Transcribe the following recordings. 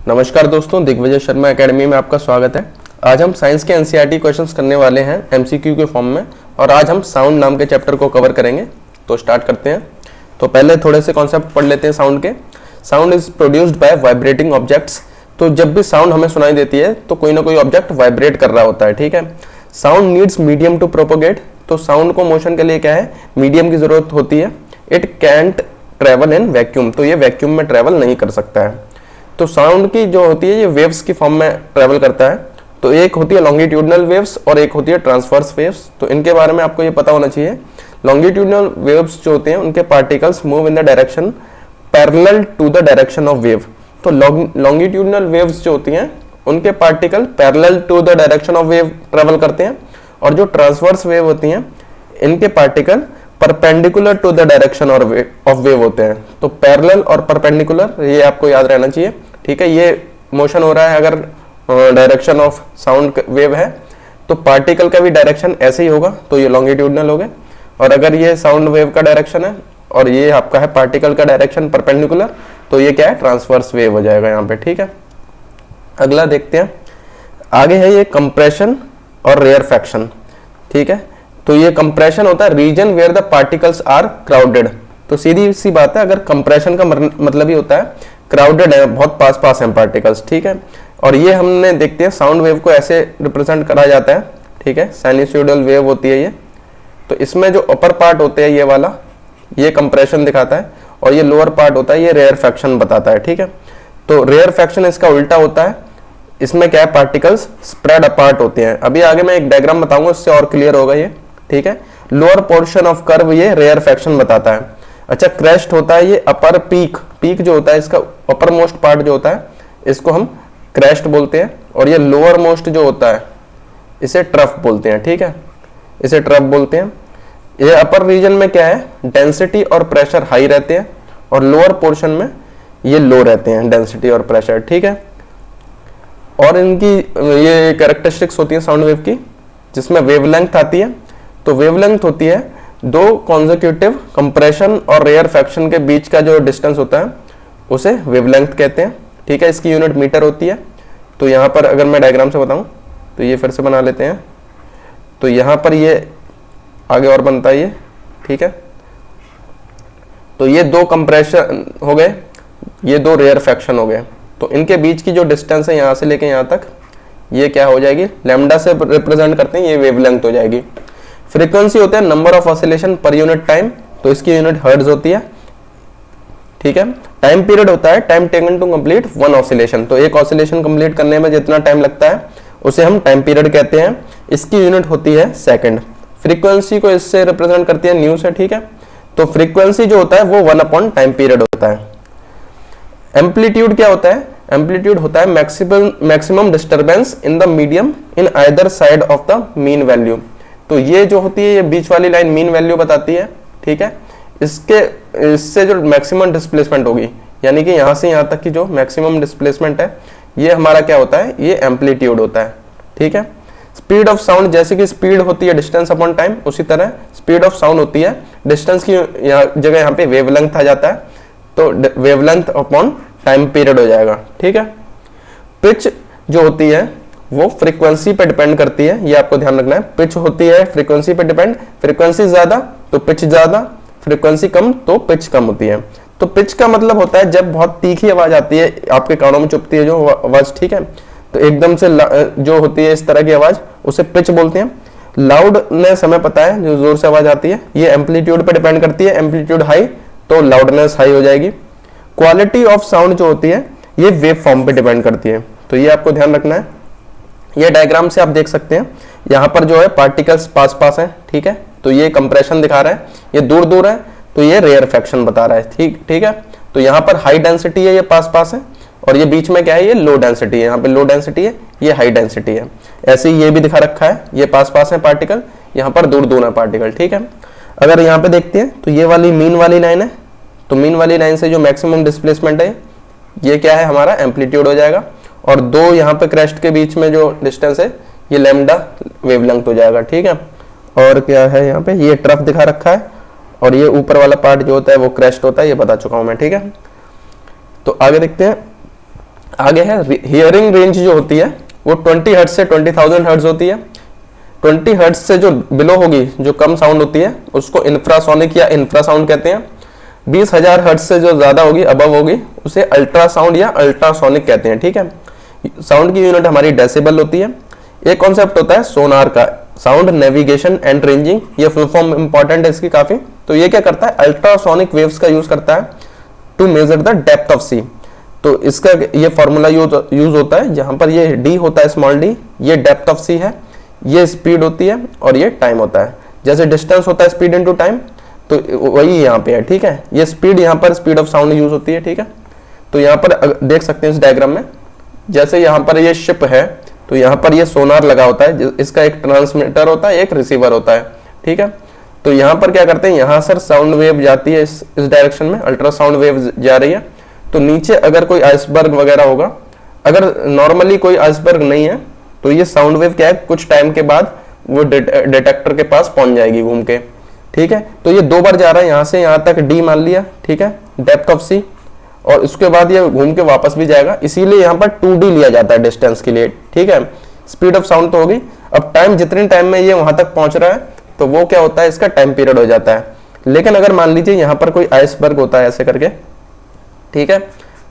नमस्कार दोस्तों, दिग्विजय शर्मा एकेडमी में आपका स्वागत है। आज हम साइंस के एनसीईआरटी क्वेश्चंस करने वाले हैं एमसीक्यू के फॉर्म में, और आज हम साउंड नाम के चैप्टर को कवर करेंगे। तो स्टार्ट करते हैं। तो पहले थोड़े से कॉन्सेप्ट पढ़ लेते हैं साउंड के। Sound is produced by vibrating objects. तो जब भी साउंड हमें सुनाई देती है तो कोई ना कोई ऑब्जेक्ट वाइब्रेट कर रहा होता है, ठीक है। Sound needs medium to propagate. तो साउंड को मोशन के लिए क्या है, मीडियम की जरूरत होती है। It can't travel in vacuum. तो ये वैक्यूम में ट्रेवल नहीं कर सकता है। तो साउंड की जो होती है ये वेव्स की फॉर्म में ट्रेवल करता है। तो एक होती है लॉन्गिट्यूडनल वेव्स और एक होती है ट्रांसवर्स वेव्स। तो इनके बारे में आपको ये पता होना चाहिए। लॉन्गिट्यूडनल वेव्स जो होते हैं उनके particles move in the direction parallel to the direction of wave. तो लॉन्गिट्यूडनल वेव्स जो होती हैं उनके particle parallel to the direction of wave travel करते हैं, और जो ट्रांसवर्स वेव होती हैं इनके particle perpendicular to the direction of wave होते हैं। तो पैरेलल और परपेंडिकुलर ये आपको याद रहना चाहिए, ठीक है। ये मोशन हो रहा है अगर डायरेक्शन ऑफ साउंड वेव है तो पार्टिकल का भी डायरेक्शन ऐसे ही होगा, तो ये लॉन्गिट्यूडनल हो गए। और अगर ये साउंड वेव का डायरेक्शन है और ये आपका है पार्टिकल का डायरेक्शन परपेंडिकुलर, तो ये क्या है, ट्रांसवर्स वेव हो जाएगा यहाँ पे, ठीक है। अगला देखते हैं। आगे है ये कंप्रेशन और रेयरफैक्शन, ठीक है। तो ये कंप्रेशन होता है region where the particles are crowded. तो सीधी सी बात है, अगर कंप्रेशन का मतलब ही होता है क्राउडेड है, बहुत पास पास हैं पार्टिकल्स, ठीक है। और ये हमने देखते हैं साउंड वेव को ऐसे रिप्रेजेंट करा जाता है, ठीक है। साइनसॉइडल वेव होती है ये। तो इसमें जो अपर पार्ट होते हैं ये वाला, ये कंप्रेशन दिखाता है, और ये लोअर पार्ट होता है ये रेयरफैक्शन बताता है, ठीक है। तो रेयरफैक्शन इसका उल्टा होता है। इसमें क्या है, पार्टिकल्स स्प्रेड अपार्ट होते हैं। अभी आगे मैं एक डायग्राम बताऊंगा, उससे और क्लियर होगा ये, ठीक है। लोअर पोर्शन ऑफ कर्व ये रेयरफैक्शन बताता है। अच्छा, क्रेस्ट होता है ये अपर पीक। पीक जो होता है इसका अपर मोस्ट पार्ट जो होता है इसको हम क्रेस्ट बोलते हैं, और ये लोअर मोस्ट जो होता है इसे ट्रफ बोलते हैं, ठीक है। इसे ट्रफ बोलते हैं। ये अपर रीजन में क्या है, डेंसिटी और प्रेशर हाई रहते हैं, और लोअर पोर्शन में ये लो रहते हैं डेंसिटी और प्रेशर, ठीक है। और इनकी ये कैरेक्टरिस्टिक्स होती है साउंड वेव की, जिसमें वेवलेंथ आती है। तो वेवलेंथ होती है दो कॉन्जिक्यूटिव कंप्रेशन और रेयरफैक्शन के बीच का जो डिस्टेंस होता है उसे वेवलेंथ कहते हैं, ठीक है। इसकी यूनिट मीटर होती है। तो यहाँ पर अगर मैं डायग्राम से बताऊं तो ये फिर से बना लेते हैं। तो यहाँ पर ये आगे और बनता है ये, ठीक है। तो ये दो कंप्रेशन हो गए, ये दो रेयरफैक्शन हो गए। तो इनके बीच की जो डिस्टेंस है यहाँ से लेके यहाँ तक, ये क्या हो जाएगी, लैम्डा से रिप्रेजेंट करते हैं, ये वेवलेंथ हो जाएगी। फ्रीक्वेंसी होता है number of oscillation per unit time. तो इसकी यूनिट हर्ट्ज होती है, ठीक है। टाइम पीरियड होता है time taken to complete one oscillation. तो एक ऑसिलेशन कंप्लीट करने में जितना टाइम लगता है उसे हम टाइम पीरियड कहते हैं। इसकी यूनिट होती है सेकंड। फ्रीक्वेंसी को इससे रिप्रेजेंट करती है न्यू से, ठीक है। तो फ्रीक्वेंसी जो होता है वो 1 अपॉन टाइम पीरियड होता है। एम्पलीट्यूड क्या होता है, एम्पलीट्यूड होता है maximum disturbance in the medium in either side of the mean value. तो ये जो होती है ये बीच वाली लाइन मीन वैल्यू बताती है, ठीक है। इससे जो मैक्सिमम डिस्प्लेसमेंट होगी, यानी कि यहाँ से यहाँ तक की जो मैक्सिमम डिस्प्लेसमेंट है, ये हमारा क्या होता है, ये एम्पलीट्यूड होता है, ठीक है। स्पीड ऑफ साउंड, जैसे कि स्पीड होती है डिस्टेंस अपॉन टाइम, उसी तरह स्पीड ऑफ साउंड होती है डिस्टेंस की जगह यहाँ पे वेवलेंथ आ जाता है, तो वेवलेंथ अपॉन टाइम पीरियड हो जाएगा, ठीक है। पिच जो होती है वो फ्रीक्वेंसी पे डिपेंड करती है, ये आपको ध्यान रखना है। पिच होती है फ्रीक्वेंसी पे डिपेंड, फ्रीक्वेंसी ज्यादा तो पिच ज्यादा, फ्रीक्वेंसी कम तो पिच कम होती है। तो पिच का मतलब होता है जब बहुत तीखी आवाज आती है, आपके कानों में चुभती है जो आवाज, ठीक है। तो एकदम से जो होती है इस तरह की आवाज, उसे पिच बोलते हैं। लाउडनेस हमें पता है, जो जोर से आवाज आती है, ये एम्पलीट्यूड पे डिपेंड करती है। एम्पलीट्यूड हाई तो लाउडनेस हाई हो जाएगी। क्वालिटी ऑफ साउंड जो होती है ये वेव फॉर्म पे डिपेंड करती है। तो ये आपको ध्यान रखना है। ये डायग्राम से आप देख सकते हैं, यहाँ पर जो है पार्टिकल्स पास पास हैं, ठीक है। तो ये कंप्रेशन दिखा रहा है, ये दूर दूर है, तो ये रेयरफैक्शन बता रहा है, ठीक है। तो यहाँ पर हाई डेंसिटी है, ये पास पास है, और ये बीच में क्या है, ये लो डेंसिटी है। यहाँ पे लो डेंसिटी है, ये हाई डेंसिटी है। ऐसे ही ये भी दिखा रखा है, ये पास पास है पार्टिकल, यहाँ पर दूर दूर है पार्टिकल, ठीक है। अगर यहाँ पे देखते हैं तो ये वाली मीन वाली लाइन है, तो मीन वाली लाइन से जो मैक्सिमम डिस्प्लेसमेंट है ये क्या है, हमारा एम्पलीट्यूड हो जाएगा। और दो यहाँ पे क्रेस्ट के बीच में जो डिस्टेंस है ये लैम्डा वेवलेंथ हो जाएगा, ठीक है। और क्या है यहाँ पे, ये ट्रफ दिखा रखा है, और ये ऊपर वाला पार्ट जो होता है वो क्रेस्ट होता है, ये बता चुका हूं मैं, ठीक है। तो आगे देखते हैं। आगे है हियरिंग रेंज जो होती है वो 20 हर्ट्ज से 20,000 हर्ट्ज होती है। 20 हर्ट्ज से जो बिलो होगी, जो कम साउंड होती है, उसको इंफ्रासोनिक या इंफ्रासाउंड कहते हैं। 20,000 हर्ट्ज से जो ज्यादा होगी, अबव होगी, उसे अल्ट्रासाउंड या अल्ट्रासोनिक कहते हैं। ठीक है, साउंड की यूनिट हमारी डेसिबल होती है। एक कॉन्सेप्ट होता है सोनार का, साउंड नेविगेशन एंड रेंजिंग। ये फुल फॉर्म इंपॉर्टेंट है इसकी काफी। तो ये क्या करता है, अल्ट्रासोनिक वेव्स का यूज करता है to measure the depth of sea. तो इसका ये फॉर्मूला यूज होता है, जहां पर ये डी होता है, स्मॉल डी, ये डेप्थ ऑफ सी है, ये स्पीड होती है और ये टाइम होता है। जैसे डिस्टेंस होता है स्पीड इनटू टाइम, तो वही यहाँ पे है। ठीक है, ये स्पीड यहाँ पर स्पीड ऑफ साउंड यूज होती है। ठीक है, तो यहाँ पर देख सकते हैं इस डायग्राम में, जैसे यहाँ पर ये शिप है, तो यहाँ पर ये सोनार लगा होता है, इसका एक ट्रांसमीटर होता है, एक रिसीवर होता है। ठीक है, तो यहाँ पर क्या करते हैं, यहाँ सर साउंड वेव जाती है इस डायरेक्शन में, अल्ट्रासाउंड वेव जा रही है। तो नीचे अगर कोई आइसबर्ग वगैरह होगा, अगर नॉर्मली कोई आइसबर्ग नहीं है, तो ये साउंड वेव क्या है, कुछ टाइम के बाद वो डिटेक्टर के पास पहुंच जाएगी घूम के। ठीक है, तो ये 2 बार जा रहा है, यहाँ से यहाँ तक डी मान लिया। ठीक है, डेप्थ ऑफ सी, और उसके बाद ये घूम के वापस भी जाएगा, इसीलिए यहाँ पर 2D लिया जाता है डिस्टेंस के लिए। ठीक है, स्पीड ऑफ साउंड तो होगी। अब टाइम, जितने टाइम में ये वहां तक पहुंच रहा है, तो वो क्या होता है, इसका टाइम पीरियड हो जाता है। लेकिन अगर मान लीजिए यहाँ पर कोई आइसबर्ग होता है ऐसे करके, ठीक है,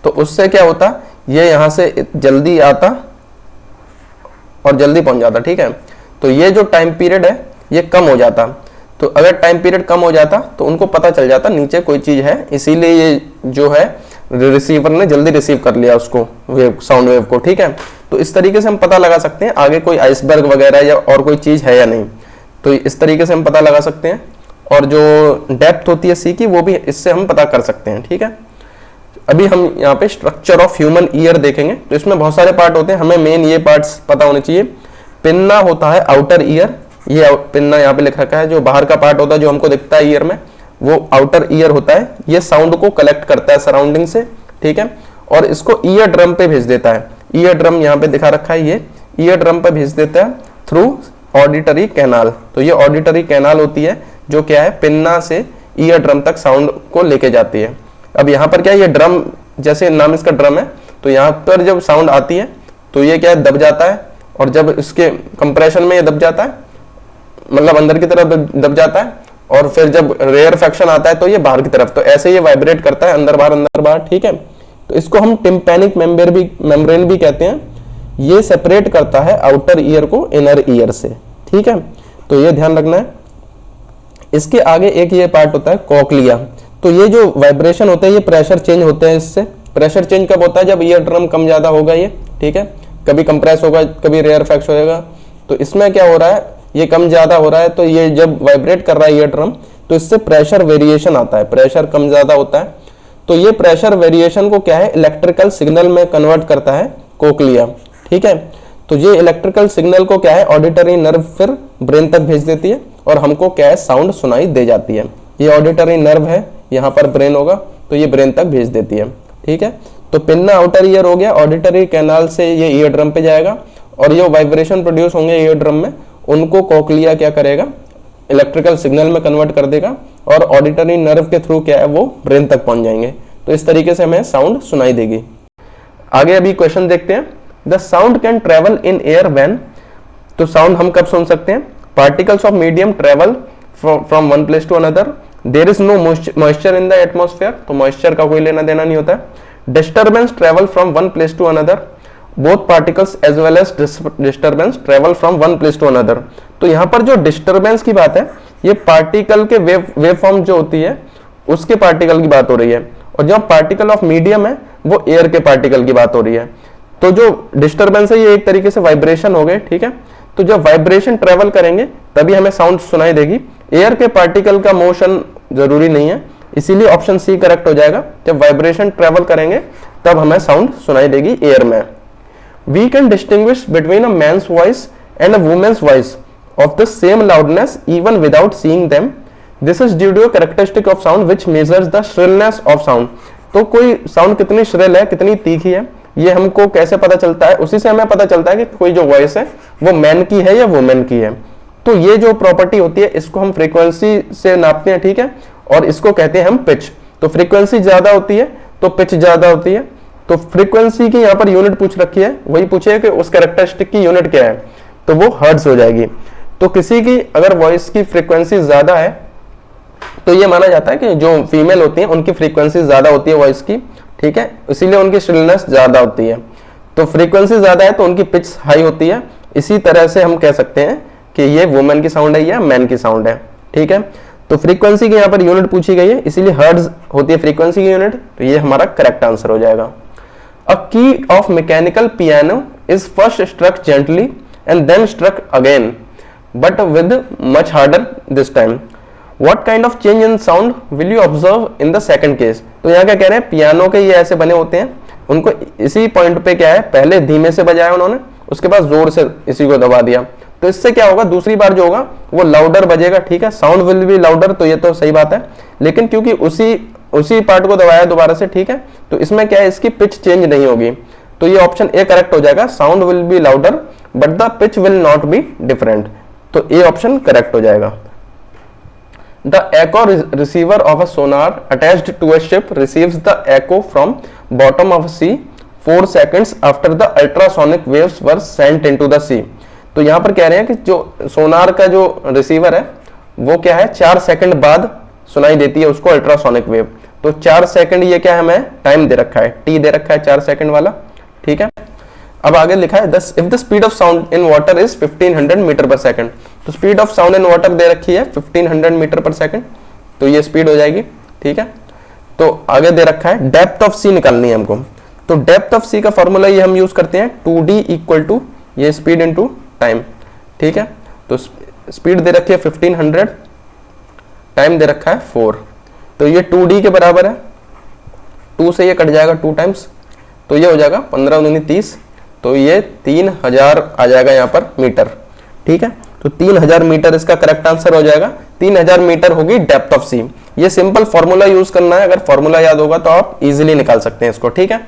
तो उससे क्या होता, ये यहाँ से जल्दी आता और जल्दी पहुंच जाता। ठीक है, तो ये जो टाइम पीरियड है ये कम हो जाता। तो अगर टाइम पीरियड कम हो जाता तो उनको पता चल जाता नीचे कोई चीज है, इसीलिए ये जो है रिसीवर ने जल्दी रिसीव कर लिया उसको, वेव, साउंड वेव को। ठीक है, तो इस तरीके से हम पता लगा सकते हैं आगे कोई आइसबर्ग वगैरह या और कोई चीज है या नहीं। तो इस तरीके से हम पता लगा सकते हैं, और जो डेप्थ होती है सी की, वो भी इससे हम पता कर सकते हैं। ठीक है, अभी हम यहाँ पे स्ट्रक्चर ऑफ ह्यूमन ईयर देखेंगे। तो इसमें बहुत सारे पार्ट होते हैं, हमें मेन ये पार्ट्स पता होने चाहिए। पिन्ना होता है आउटर ईयर, ये पिन्ना यहाँ पे लिख रखा है, जो बाहर का पार्ट होता है जो हमको दिखता है ईयर में, वो आउटर ईयर होता है। ये साउंड को कलेक्ट करता है सराउंडिंग से। ठीक है, और इसको ईयर ड्रम पे भेज देता है। ईयर ड्रम यहाँ पे दिखा रखा है, ये ईयर ड्रम पे भेज देता है थ्रू ऑडिटरी कैनाल। तो ये ऑडिटरी कैनाल होती है जो क्या है, पिन्ना से ईयर ड्रम तक साउंड को लेके जाती है। अब यहाँ पर क्या है, ये ड्रम, जैसे नाम इसका ड्रम है, तो यहाँ पर जब साउंड आती है तो ये क्या है, दब जाता है, और जब इसके कंप्रेशन में ये दब जाता है, मतलब अंदर की तरफ दब जाता है, और फिर जब रेयरफेक्शन आता है तो ये बाहर की तरफ, तो ऐसे ये वाइब्रेट करता है, अंदर बाहर। ठीक है, तो इसको हम टिम्पैनिक मेम्ब्रेन भी कहते हैं। ये सेपरेट करता है आउटर ईयर को इनर ईयर से। ठीक है, तो ये ध्यान रखना है। इसके आगे एक ये पार्ट होता है कॉक्लिया। तो ये जो वाइब्रेशन होता है, ये प्रेशर चेंज होते हैं इससे। प्रेशर चेंज कब होता है, जब ईयर ड्रम कम ज्यादा होगा ये। ठीक है, कभी कंप्रेस होगा, कभी रेयरफेक्शन होगा। तो इसमें क्या हो रहा है, ये कम ज्यादा हो रहा है, तो ये जब वाइब्रेट कर रहा है ईयर ड्रम, तो इससे प्रेशर वेरिएशन आता है, प्रेशर कम ज्यादा होता है। तो ये प्रेशर वेरिएशन को क्या है, इलेक्ट्रिकल सिग्नल में कन्वर्ट करता है कोक्लिया। ठीक है, तो ये इलेक्ट्रिकल सिग्नल को क्या है, ऑडिटरी नर्व फिर ब्रेन तक भेज देती है, और हमको क्या है, साउंड सुनाई दे जाती है। ये ऑडिटरी नर्व है, यहाँ पर ब्रेन होगा, तो ये ब्रेन तक भेज देती है। ठीक है, तो पिन्ना आउटर ईयर हो गया, ऑडिटरी कैनाल से ये ईयर ड्रम पे जाएगा, और ये वाइब्रेशन प्रोड्यूस होंगे ईयर ड्रम में, उनको कोक्लिया क्या करेगा, इलेक्ट्रिकल सिग्नल में कन्वर्ट कर देगा, और ऑडिटरी नर्व के थ्रू क्या है, वो ब्रेन तक पहुंच जाएंगे। तो इस तरीके से हमें साउंड सुनाई देगी। आगे अभी क्वेश्चन देखते हैं। The sound can travel in air when, तो साउंड हम कब सुन सकते हैं, particles of medium travel from one place to another, there is no moisture in the atmosphere, तो मॉइस्चर का कोई लेना देना नहीं होता है। Disturbance travel from one place to another, both particles as well as disturbance travel from one place to another. तो यहाँ पर जो डिस्टर्बेंस की बात है, ये पार्टिकल के वेव फॉर्म जो होती है उसके पार्टिकल की बात हो रही है, और जब पार्टिकल ऑफ मीडियम है वो एयर के पार्टिकल की बात हो रही है। तो जो डिस्टर्बेंस है ये एक तरीके से वाइब्रेशन हो गए। ठीक है, तो जब वाइब्रेशन ट्रेवल करेंगे तभी हमें साउंड सुनाई देगी। एयर के पार्टिकल का मोशन जरूरी नहीं है, इसीलिए ऑप्शन सी करेक्ट हो जाएगा। जब वाइब्रेशन ट्रेवल करेंगे तब हमें साउंड सुनाई देगी एयर में। We can distinguish between a man's voice and a woman's voice of the same loudness even without seeing them. This is due to a characteristic of sound which measures the shrillness of sound. तो कोई sound कितनी shrill है, कितनी तीखी है, ये हमको कैसे पता चलता है, उसी से हमें पता चलता है कि कोई जो वॉइस है वो मैन की है या वुमेन की है। तो ये जो प्रॉपर्टी होती है इसको हम फ्रीक्वेंसी से नापते हैं। ठीक है, और इसको कहते हैं हम पिच। तो फ्रीक्वेंसी ज्यादा होती है तो पिच ज्यादा होती है, तो फ्रीक्वेंसी की यहाँ पर यूनिट पूछ रखी है, वही पूछे कि उस कैरेक्टरिस्टिक की यूनिट क्या है, तो वो हर्ट्ज हो जाएगी। तो किसी की अगर वॉइस की फ्रीक्वेंसी ज्यादा है तो ये माना जाता है कि जो फीमेल होती है उनकी फ्रीक्वेंसी ज्यादा होती है वॉइस की, ठीक है, इसीलिए उनकी श्रिलनेस ज्यादा होती है। तो फ्रीक्वेंसी ज्यादा है तो उनकी पिच हाई होती है। इसी तरह से हम कह सकते हैं कि ये वुमेन की साउंड है या मैन की साउंड है, ठीक है। तो फ्रीक्वेंसी की यहाँ पर यूनिट पूछी गई है, इसीलिए हर्ट्ज होती है फ्रीक्वेंसी की यूनिट, तो ये हमारा करेक्ट आंसर हो जाएगा। A key of mechanical piano is first struck gently and then struck again but with much harder this time. What kind of change in sound will you observe in the second case? तो यहाँ क्या कह रहे हैं, piano के ये ऐसे बने होते हैं, उनको इसी पॉइंट पे क्या है, पहले धीमे से बजाया उन्होंने, उसके बाद जोर से इसी को दबा दिया, तो इससे क्या होगा, दूसरी बार जो होगा वो लाउडर बजेगा, ठीक है, साउंड विल बी लाउडर, तो ये तो सही बात है। लेकिन क्योंकि उसी पार्ट को दबाया दोबारा से, ठीक है, तो इसमें क्या है, इसकी पिच चेंज नहीं होगी, तो ये ऑप्शन ए करेक्ट हो जाएगा। Sound will be louder but the pitch will not be different, तो ए ऑप्शन करेक्ट हो जाएगा। The echo receiver of a sonar attached to a ship receives the echo from bottom of a sea 4 seconds after the ultrasonic waves were sent into the sea। तो यहाँ पर कह रहे हैं कि जो सोनार का जो रिसीवर है वो क्या है, 4 सेकंड बाद सुनाई देती है उसको अल्ट्रासोनिक वेव। तो 4 सेकंड ये क्या है, हमें टाइम दे रखा है, टी दे रखा है 4 सेकंड वाला, ठीक है। अब आगे लिखा है if the speed of sound in water is 1500 metre per second. तो speed of sound in water दे रखी है 1500 मीटर पर सेकंड, तो ये स्पीड हो जाएगी, ठीक है। तो आगे दे रखा है डेप्थ ऑफ सी निकालनी है हमको। तो डेप्थ ऑफ सी का फॉर्मूला ये हम यूज करते हैं 2d इक्वल टू ये स्पीड इनटू टाइम, ठीक है। तो स्पीड दे रखी है 1500, टाइम दे रखा है 4, तो ये 2d के बराबर है, 2 से ये कट जाएगा 2 टाइम्स, तो ये हो जाएगा 15 दूनी 30, तो ये 3000 आ जाएगा यहाँ पर मीटर, ठीक है। तो 3000 मीटर इसका करेक्ट आंसर हो जाएगा। 3000 मीटर होगी डेप्थ ऑफ सी। ये सिंपल फॉर्मूला यूज करना है, अगर फॉर्मूला याद होगा तो आप इजीली निकाल सकते हैं इसको, ठीक है।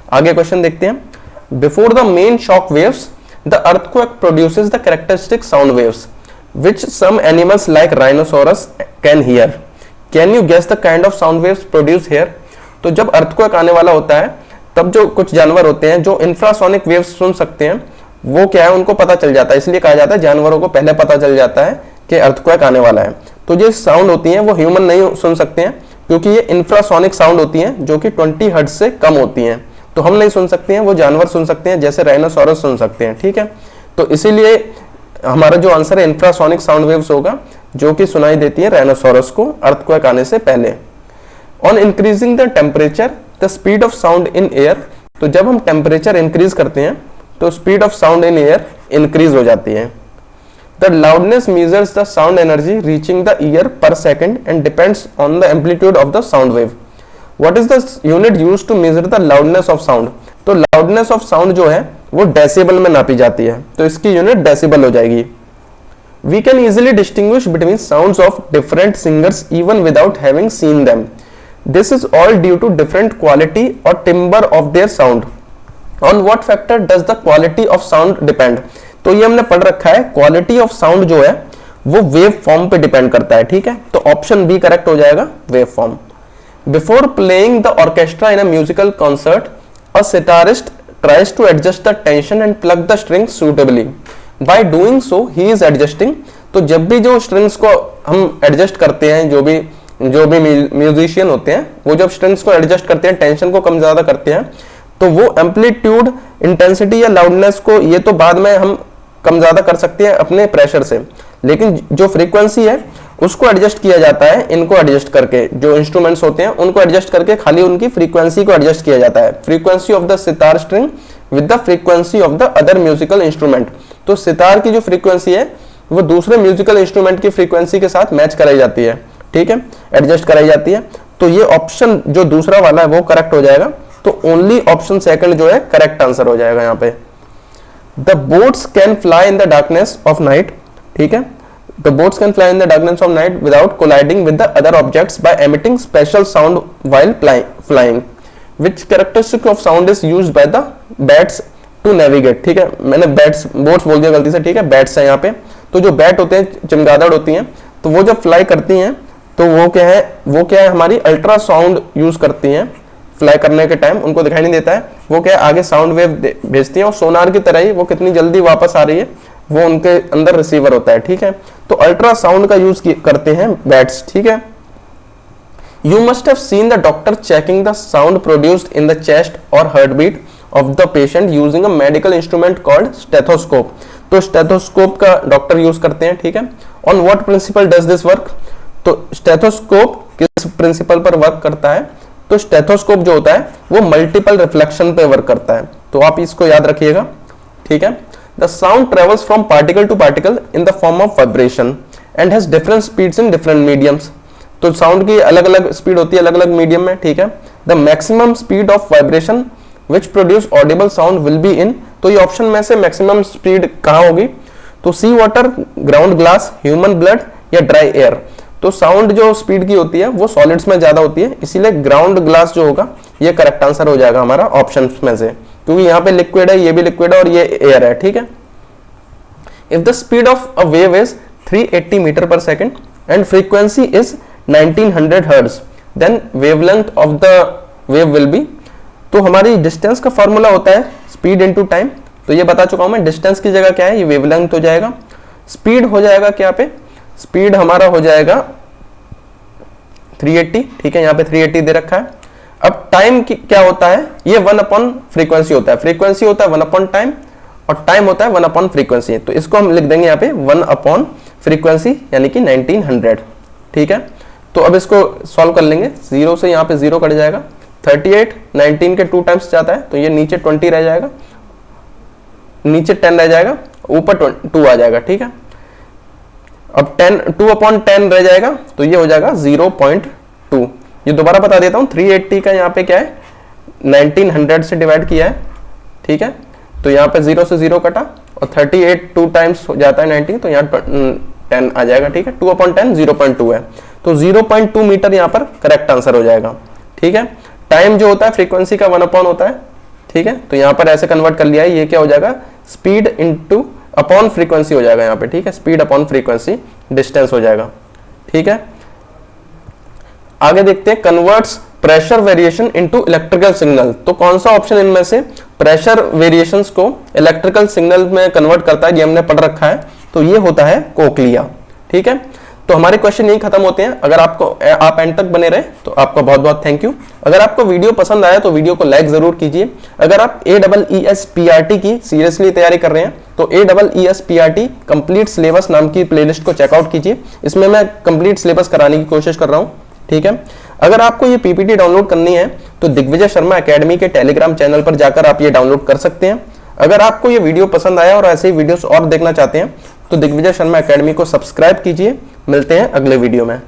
आगे क्वेश्चन देखते हैं। Before the main shock waves the earthquake produces the characteristic sound waves which some animals like rhinoceros can hear. Can you guess the kind of sound waves produce here. तो जब अर्थक्वेक आने वाला होता है तब जो कुछ जानवर होते हैं जो इंफ्रासोनिक वेव्स सुन सकते हैं, वो क्या है, उनको पता चल जाता है, इसलिए कहा जाता है जानवरों को पहले पता चल जाता है कि अर्थक्वेक आने वाला है। तो जो साउंड होती हैं वो ह्यूमन नहीं सुन सकते हैं, क्योंकि ये इंफ्रासोनिक साउंड होती हैं जो कि 20 हर्ट्ज से कम होती हैं, तो हम नहीं सुन सकते हैं, वो जानवर सुन सकते हैं, जैसे राइनोसोरस सुन सकते हैं, ठीक है। तो इसीलिए हमारा जो आंसर है इंफ्रासोनिक साउंड वेव्स होगा, जो कि सुनाई देती है राइनोसोरस को अर्थक्वेक आने से पहले। On increasing the temperature the speed of sound in air. तो जब हम टेम्परेचर इंक्रीज करते हैं तो speed of sound in air increase हो जाती है। The loudness measures the sound energy reaching the ear per second and depends on the amplitude of the sound wave. What is the unit used to measure the loudness of sound. तो loudness of sound जो है वो decibel में नापी जाती है, तो इसकी यूनिट डेसिबल हो जाएगी। We can easily distinguish between sounds of different singers even without having seen them. This is all due to different quality or timbre of their sound. On what factor does the quality of sound depend? तो ये हमने पढ़ रखा है, quality of sound जो है वो wave form पे डिपेंड करता है, ठीक है। तो ऑप्शन बी करेक्ट हो जाएगा, wave form. Before playing the orchestra in a musical concert a sitarist tries to adjust the tension and plug the strings suitably. By doing so, he is adjusting. तो जब भी जो strings को हम adjust करते हैं, जो भी म्यूजिशियन होते हैं वो जब स्ट्रिंग्स को एडजस्ट करते हैं, टेंशन को कम ज्यादा करते हैं, तो वो एम्पलीट्यूड, इंटेंसिटी या लाउडनेस को ये तो बाद में हम कम ज्यादा कर सकते हैं अपने प्रेशर से, लेकिन जो फ्रीक्वेंसी है उसको एडजस्ट किया जाता है, इनको एडजस्ट करके, जो इंस्ट्रूमेंट्स होते हैं उनको एडजस्ट करके खाली उनकी फ्रीक्वेंसी को एडजस्ट किया जाता है। Frequency of the sitar string with the frequency of the other musical instrument. तो सितार की जो फ्रीक्वेंसी है वो दूसरे म्यूजिकल इंस्ट्रूमेंट की फ्रीक्वेंसी के साथ मैच कराई जाती है, ठीक है, एडजस्ट कराई जाती है। तो ये ऑप्शन जो दूसरा वाला है वो करेक्ट हो जाएगा। तो ओनली ऑप्शन सेकंड जो है करेक्ट आंसर हो जाएगा यहाँ पे। The bats can fly in the darkness of night, ठीक है, the bats can fly in the darkness of night without colliding with the other objects by emitting special sound while flying. Which characteristic of sound is used by the bats to navigate, ठीक है, मैंने bats boats बोल दिया गलती से, ठीक है, bats है यहाँ पे। तो जो बैट होते हैं, चमगादड़ होती हैं, तो वो जब फ्लाई करती हैं तो वो क्या है हमारी अल्ट्रासाउंड यूज करती हैं फ्लाई करने के टाइम उनको दिखाई नहीं देता है, वो क्या है आगे साउंड वेव भेजती है और सोनार की तरह ही वो कितनी जल्दी वापस आ रही है वो उनके अंदर रिसीवर होता है, ठीक है। तो अल्ट्रासाउंड का यूज करते हैं बैट्स, ठीक है। You must have seen the doctor checking the sound produced in the chest और heart beat of the patient using a medical instrument called stethoscope. तो स्टेथोस्कोप का डॉक्टर यूज करते हैं, ठीक है। On what principle does this work? तो stethoscope किस principle पर वर्क करता है? तो स्टेथोस्कोप जो होता है वो मल्टीपल रिफ्लेक्शन पे वर्क करता है, तो आप इसको याद रखिएगा, ठीक है। The sound travels from particle to particle in the form of vibration and has different speeds in different mediums. तो साउंड की अलग अलग स्पीड होती है अलग अलग मीडियम में, ठीक है। The maximum speed of vibration which produce Audible sound will be in, तो ये ऑप्शन में से मैक्सिमम स्पीड कहाँ होगी? तो sea water, ground glass, human blood या ड्राई एयर। तो साउंड जो स्पीड की होती है वो सॉलिड्स में ज्यादा होती है, इसीलिए ग्राउंड ग्लास जो होगा ये करेक्ट आंसर हो जाएगा हमारा ऑप्शन में से, क्योंकि यहाँ पे लिक्विड है, ये भी लिक्विड है और ये एयर है, ठीक है। If the speed of a wave is 380 metre per second and frequency is 1900 hertz, then wavelength of the wave will be. तो हमारी डिस्टेंस का फॉर्मूला होता है स्पीड इनटू टाइम, तो ये बता चुका हूं मैं। डिस्टेंस की जगह क्या है, ये वेवलेंथ हो जाएगा। स्पीड हो जाएगा क्या पे, स्पीड हमारा हो जाएगा 380, ठीक है, यहाँ पे 380 दे रखा है। अब टाइम क्या होता है, ये 1 अपॉन फ्रीक्वेंसी होता है। फ्रीक्वेंसी होता है 1 अपॉन टाइम और टाइम होता है 1 अपॉन फ्रीक्वेंसी, तो इसको हम लिख देंगे यहाँ पे 1 अपॉन फ्रीक्वेंसी यानी कि 1900, ठीक है। तो अब इसको सॉल्व कर लेंगे, 0 से यहाँ पे 0 कट जाएगा, 38 19 के 2 टाइम्स जाता है, तो ये नीचे 20 रह जाएगा, नीचे 10 रह जाएगा, ऊपर 2 आ जाएगा, ठीक है। अब 2 अपॉन 10 रह जाएगा, तो ये हो जाएगा 0.2। ये दोबारा बता देता हूँ, 380 का यहाँ पे क्या है 1900 से डिवाइड किया है, ठीक है। तो यहाँ पे 0 से 0 कटा और 38 2 टाइम्स हो जाता है 19, तो यहाँ 10 आ जाएगा, ठीक है। 2 अपॉन 10 0.2 है, तो 0.2 मीटर यहाँ पर करेक्ट आंसर हो जाएगा, ठीक है। टाइम जो होता है फ्रीक्वेंसी का 1 अपॉन होता है, ठीक है। तो यहाँ पर ऐसे कन्वर्ट कर लिया है, ये क्या हो जाएगा स्पीड इनटू अपॉन फ्रीक्वेंसी हो जाएगा यहाँ पे, ठीक है। स्पीड अपॉन फ्रीक्वेंसी डिस्टेंस हो जाएगा, ठीक है। आगे देखते हैं, converts pressure variation into electrical signal. तो कौन सा ऑप्शन इनमें से प्रेशर वेरिएशंस को इलेक्ट्रिकल सिग्नल में कन्वर्ट करता है, ये हमने पढ़ रखा है, तो ये होता है कोक्लिया, ठीक है। तो हमारे क्वेश्चन यही खत्म होते हैं। अगर आप एंड तक बने रहे तो आपका बहुत बहुत थैंक यू। अगर आपको वीडियो पसंद आया तो वीडियो को लाइक जरूर कीजिए। अगर आप AEESPRT की सीरियसली तैयारी कर रहे हैं तो AEESPRT कंप्लीट सिलेबस नाम की प्लेलिस्ट को चेकआउट कीजिए, इसमें मैं कंप्लीट सिलेबस कराने की कोशिश कर रहा हूँ, ठीक है। अगर आपको ये PPT डाउनलोड करनी है तो दिग्विजय शर्मा एकेडमी के टेलीग्राम चैनल पर जाकर आप ये डाउनलोड कर सकते हैं। अगर आपको ये वीडियो पसंद आया और ऐसे ही वीडियोस और देखना चाहते हैं तो दिग्विजय शर्मा एकेडमी को सब्सक्राइब कीजिए। मिलते हैं अगले वीडियो में।